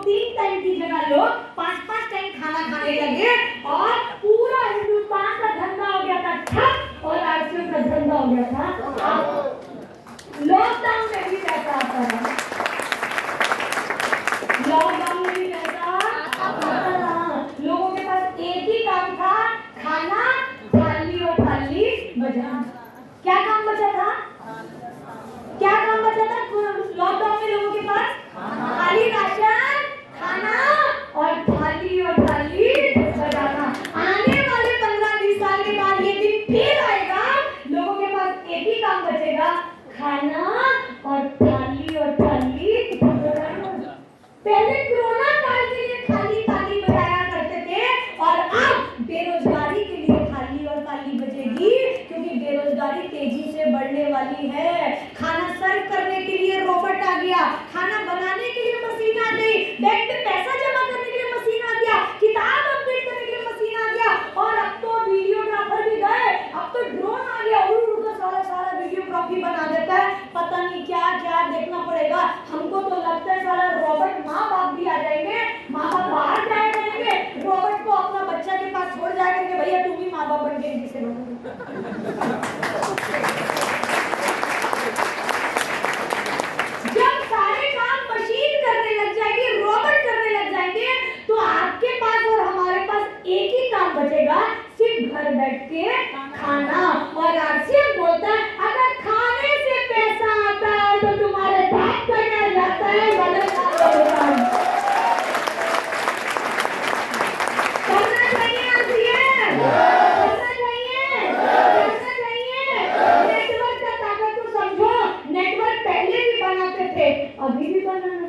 3 time की जगह लोग 5-5 टाइम खाना खाने लगे और पूरा हिंदुस्तान का धंधा हो गया था ठप और आरसीएम का धंधा हो गया था। लॉकडाउन में भी पैसा आता है, लॉकडाउन में भी पैसा आता था। लोगों के पास एक ही काम था, खाना, थाली और थाली बजाना। क्या काम बचा था? क्या काम बचा था लॉकडाउन में लोगों के पास? खाली राशन, खाना और थाली बजाना। आने वाले 15-20 साल के बाद ये दिन फिर आएगा, लोगों के पास एक ही काम बचेगा, खाना और थाली बजाना। पहले कोरोना काल के लिए थाली बजाया करते थे और अब बेरोजगारी के लिए थाली बजेगी, क्योंकि बेरोजगारी तेजी से बढ़ने वाली है। खाना सर्व करने के लिए रोबोट आ गया, खाना बनाने के लिए मशीन आ गई, बैंक में पैसा जमा करने के लिए मशीन आ गया, किताब अपडेट करने के लिए मशीन आ गया और अब तो वीडियोग्राफर भी गए, अब तो ड्रोन आ गया, उड़ सारा वीडियोग्राफी बना देता है। पता नहीं क्या देखना पड़ेगा। हमको तो लगता है सारा रोबोट माँ बाप भी आ जाएंगे, माँ बाप बाहर जाया करेंगे, रोबोट को अपना बच्चा के पास छोड़ जाया करेंगे, भैया तुम भी माँ बाप बन के जिसे जब सारे काम मशीन करने लग जाएगी, रोबोट करने लग जाएंगे, तो आपके पास और हमारे पास एक ही काम बचेगा, सिर्फ घर बैठ के खाना। और आरसीएम बोलता है अगर खाने से पैसा आता है तो तुम्हारे बाप का क्या जाता है, करना चाहिए आरसीएम, करना चाहिए। नेटवर्क का ताकत तो समझो, नेटवर्क पहले भी बनाते थे, अभी भी बनाना।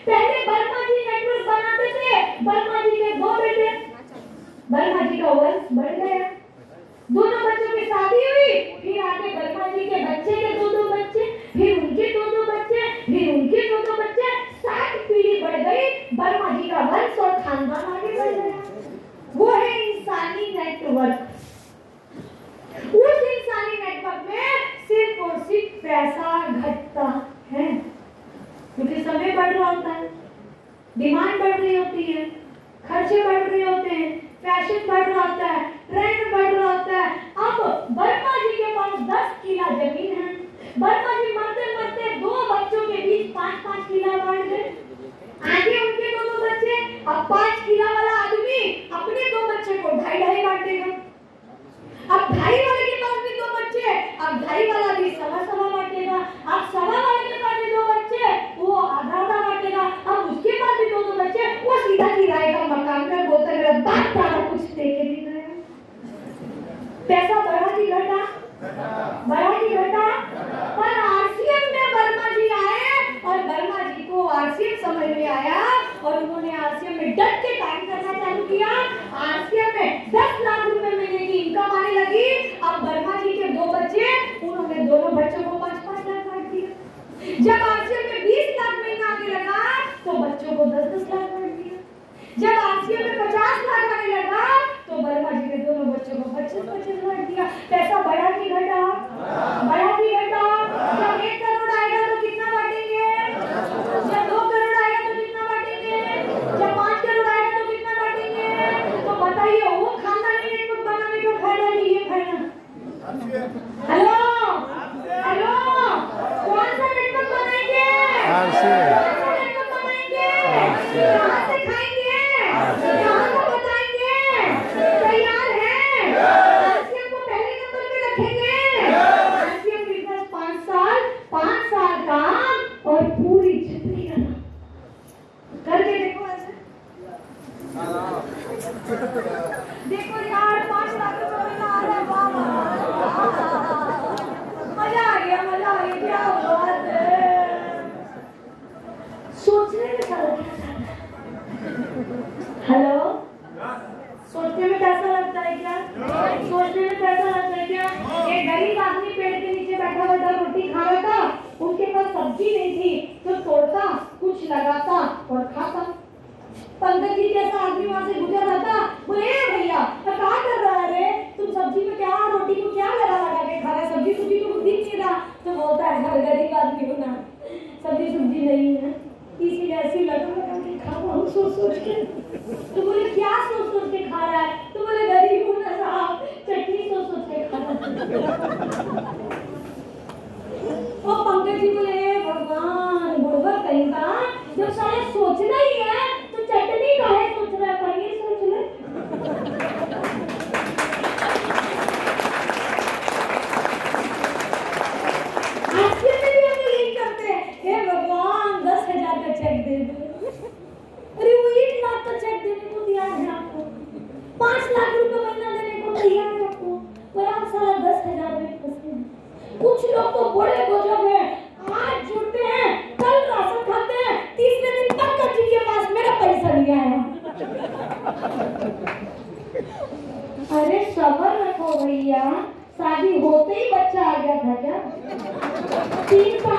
पहले वर्मा जी नेटवर्क बनाते थे, वर्मा जी के 2 बेटे, वर्मा जी का वंश बढ़ गया, दोनों बच्चों की शादी हुई, फिर आगे वर्मा जी के बच्चे के 2-2 बच्चे, फिर उनके 2-2 बच्चे, फिर उनके 2-2 बच्चे, 7 पीढ़ी बढ़ गई, वर्मा जी का वंश और खानदान आगे बढ़ गया। वो है इंसानी नेटवर्क। उस इंसानी नेटवर्क में सिर्फ और सिर्फ पैसा घटता है, क्योंकि समय बढ़ रहा होता है, डिमांड बढ़ रही होती है, खर्चे बढ़ रहे होते हैं, फैशन बढ़ रहा होता है, ट्रेंड बढ़ रहा होता है। अब वर्मा जी के पास 10 किला जमीन है, वर्मा जी मरते 2 बच्चों के बीच 5-5 किला बांट गए, आगे उनके 2-2 बच्चे, अब 5 किला वाला आदमी अपने 2 बच्चे को 2.5 बांटेगा, अब 2.5 वाले के पास भी 2 बच्चे, अब 2.5 वाला भी सवा बांटेगा, अब सवा वाले के पास भी 2 बच्चे, वो आधा बांटेगा, अब उसके पास भी 2-2 बच्चे, वो सीधा किराए का मकान में बोलता है मेरा बाप दादा कुछ दे के नहीं गया। पैसा बढ़ा कि घटा? पर आरसीएम में वर्मा जी आए और वर्मा जी को आरसीएम समझ में आया और उन्होंने आरसीएम में डट के काम करना चालू किया। आरसीएम में 10 लाख रुपए महीने की इनकम आने लगी। अब वर्मा जी के 2 बच्चे, उन्होंने दोनों बच्चों को 5-5 लाख बांट दिया। जब आरसीएम में 20 लाख महीना आने लगा तो बच्चों को 10-10 लाख बांट दिया। जब आरसीएम में 50 लाख आने लगा तो वर्मा जी के दोनों बच्चों को 25-25 बांट दिया। पैसा बढ़ा कि घटा? जब 1 करोड़ आएगा तो कितना बांटेंगे? जब 2 करोड़ आएगा तो कितना बांटेंगे? जब 5 करोड़ आएगा तो कितना बांटेंगे? तो बताइए वो खानदानी नेटवर्क बनाने का फायदा नहीं है फायदा? हेलो कौन सा नेटवर्क बनाएंगे? कहाँ से खाएंगे? कहाँ को बताएंगे? तैयार है? आरसीएम को पहले नंबर पे रखेंगे। आरसीएम बिजनेस 5 साल काम और पूरी जिंदगी करके देखो ऐसे। देखो यार 5 लाख रुपए महीना आ रहा है, मजा आ गया क्या बात है। सोचने में क्या लगता है? हेलो सोचने में कैसा लगता है क्या? सोचने में कैसा लगता है क्या? एक गरीब आदमी पेड़ के नीचे बैठा हुआ था, रोटी खा रहा था, उनके पास सब्जी नहीं थी तो तोड़ता, कुछ लगाता और खाता। पंडित जी जैसा आदमी वहां से गुजर रहा था, बोले भैया क्या कर रहा है रे, तुम सब्जी में क्या, रोटी को क्या लगा के खा रहा है, सब्जी सुब्जी तो दिख नहीं रहा। तो बोलता है गरीब आदमी हो ना, सब्जी सुब्जी नहीं है, इसीलिए ऐसी लगा खाता हूँ सोच सोच के। तो बोले क्या सोच सोच के खा रहा है? तो बोले गरीब हूँ ना साहब, चटनी सोच सोच के खा रहा है। और पंकज जी बोले हे भगवान, बुढ़वा कहीं का, जब सारे सोचना ही है तो चटनी काहे सोच रहा है, पनीर सोच ले। आजकल में भी हम लोग यही करते हैं, हे भगवान 10,000 का चेक दे दो। अरे वो 1 लाख का चेक देने को तैयार है आपको, 5 लाख रुपए महीना देने को तैयार है आपको, पर आप सारा 10,000 में फंसे हैं। कुछ लोग तो बड़े गजब है, आज जुड़ते हैं, कल राशन खाते हैं, तीसरे दिन पंकज जी के पास मेरा पैसा नहीं आया। अरे सबर रखो भैया, शादी होते ही बच्चा आ गया था क्या? 3 साल